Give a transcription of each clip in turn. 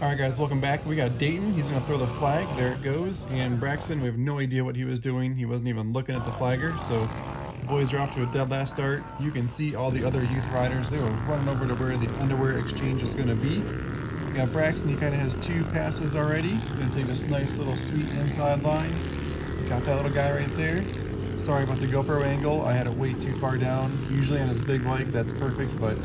Alright guys, welcome back. We got Dayton, he's going to throw the flag, there it goes, and Braxton, we have no idea what he was doing, he wasn't even looking at the flagger, so the boys are off to a dead last start. You can see all the other youth riders, they were running over to where the underwear exchange is going to be. We got Braxton, he kind of has two passes already, he's going to take this nice little sweet inside line. Got that little guy right there. Sorry about the GoPro angle, I had it way too far down. Usually on his big bike that's perfect, but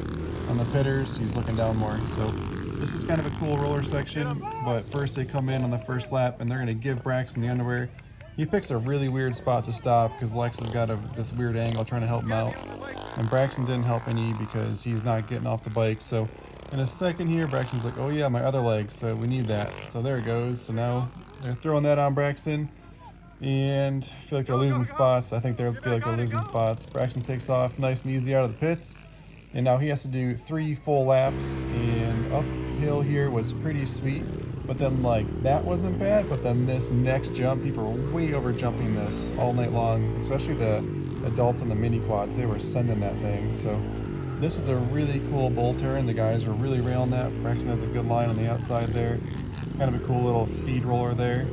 on the pitters he's looking down more, so this is kind of a cool roller section, but first they come in on the first lap and they're going to give Braxton the underwear. He picks a really weird spot to stop because Lex has got this weird angle trying to help him out. And Braxton didn't help any because he's not getting off the bike. So in a second here, Braxton's like, oh yeah, my other leg, so we need that. So there it goes. So now they're throwing that on Braxton. And I feel like they're losing spots. I think they feel like they're losing spots. Braxton takes off nice and easy out of the pits. And now he has to do 3 full laps, and uphill here was pretty sweet, but then like that wasn't bad, but then this next jump, people were way over jumping this all night long, especially the adults and the mini quads, they were sending that thing. So this is a really cool bull turn, the guys were really railing that. Braxton has a good line on the outside there, kind of a cool little speed roller there.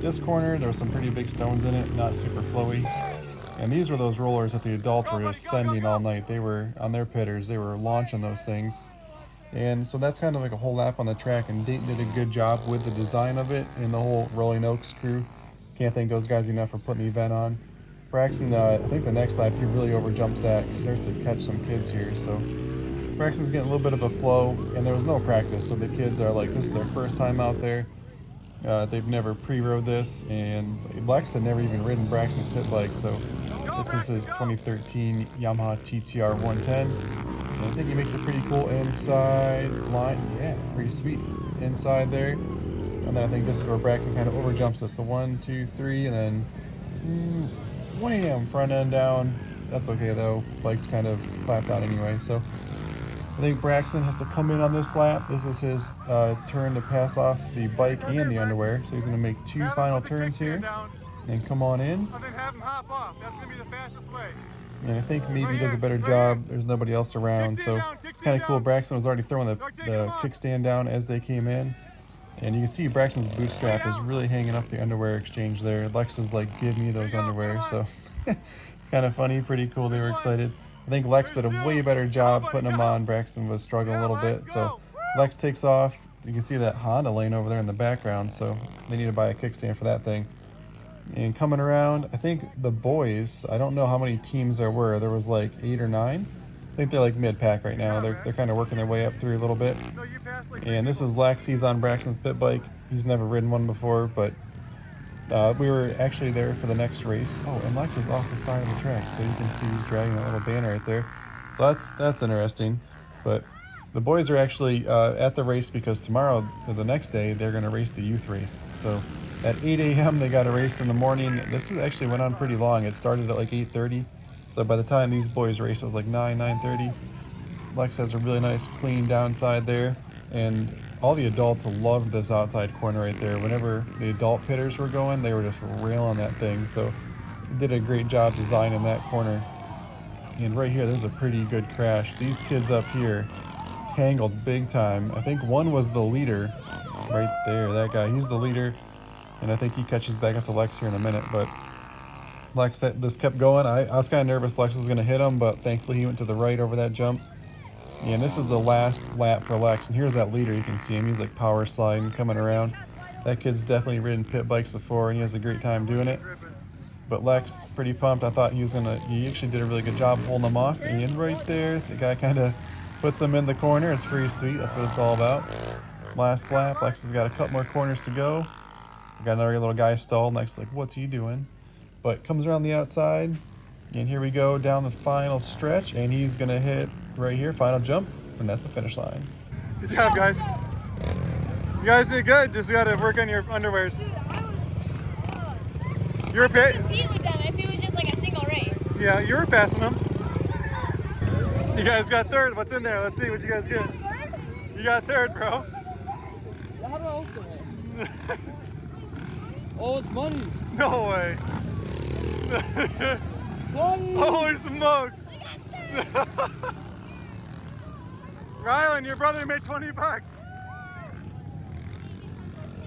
This corner, there was some pretty big stones in it, not super flowy. And these were those rollers that the adults were just sending all night. They were on their pitters, they were launching those things. And so that's kind of like a whole lap on the track, and Dayton did a good job with the design of it and the whole Rolling Oaks crew. Can't thank those guys enough for putting the event on. Braxton, I think the next lap he really overjumps that because there's to catch some kids here. So Braxton's getting a little bit of a flow, and there was no practice, so the kids are like, this is their first time out there. They've never pre-rode this, and Lex had never even ridden Braxton's pit bike, so this is his 2013 Yamaha TTR 110. And I think he makes a pretty cool inside line. Yeah, pretty sweet inside there. And then I think this is where Braxton kind of overjumps this. So 1, 2, 3, and then wham, front end down. That's okay though. Bike's kind of clapped out anyway. So I think Braxton has to come in on this lap. This is his turn to pass off the bike and the underwear. So he's going to make 2 final turns here. And come on in. And then have him hop off. That's going to be the fastest way. And I think maybe he does a better job. There's nobody else around. So it's kind of cool. Braxton was already throwing the kickstand down as they came in. And you can see Braxton's bootstrap is really hanging up the underwear exchange there. Lex is like, give me those underwear. So it's kind of funny, pretty cool. They were excited. I think Lex did a way better job putting them on. Braxton was struggling a little bit. So Lex takes off. You can see that Honda lane over there in the background. So they need to buy a kickstand for that thing. And coming around, I think the boys, I don't know how many teams there were. There was like 8 or 9. I think they're like mid-pack right now. They're kind of working their way up through a little bit. And this is Lex. He's on Braxton's pit bike. He's never ridden one before, but we were actually there for the next race. Oh, and Lex is off the side of the track, so you can see he's dragging that little banner right there. So that's interesting. But the boys are actually at the race because tomorrow, or the next day, they're going to race the youth race. So at 8 a.m. they got a race in the morning. This actually went on pretty long. It started at like 8:30. So by the time these boys raced, it was like 9:30. Lex has a really nice clean downside there. And all the adults loved this outside corner right there. Whenever the adult pitters were going, they were just railing that thing. So did a great job designing that corner. And right here, there's a pretty good crash. These kids up here tangled big time. I think one was the leader right there. That guy, he's the leader. And I think he catches back up to Lex here in a minute. But Lex, this kept going. I was kind of nervous Lex was going to hit him, but thankfully he went to the right over that jump. And this is the last lap for Lex. And here's that leader. You can see him. He's like power sliding, coming around. That kid's definitely ridden pit bikes before, and he has a great time doing it. But Lex, pretty pumped. I thought he actually did a really good job holding him off. And right there, the guy kind of puts him in the corner. It's pretty sweet. That's what it's all about. Last lap. Lex has got a couple more corners to go. Got another little guy stalled. Lex like, what's he doing? But comes around the outside. And here we go down the final stretch. And he's going to hit right here, final jump. And that's the finish line. Good job, guys. You guys did good. Just got to work on your underwears. You were compete with them if it was just like a single race. Yeah, you were passing them. You guys got third. What's in there? Let's see what you guys get. You got third, bro. How do I open it? Oh, it's money. No way. 20. Holy smokes. Rylan, your brother made $20.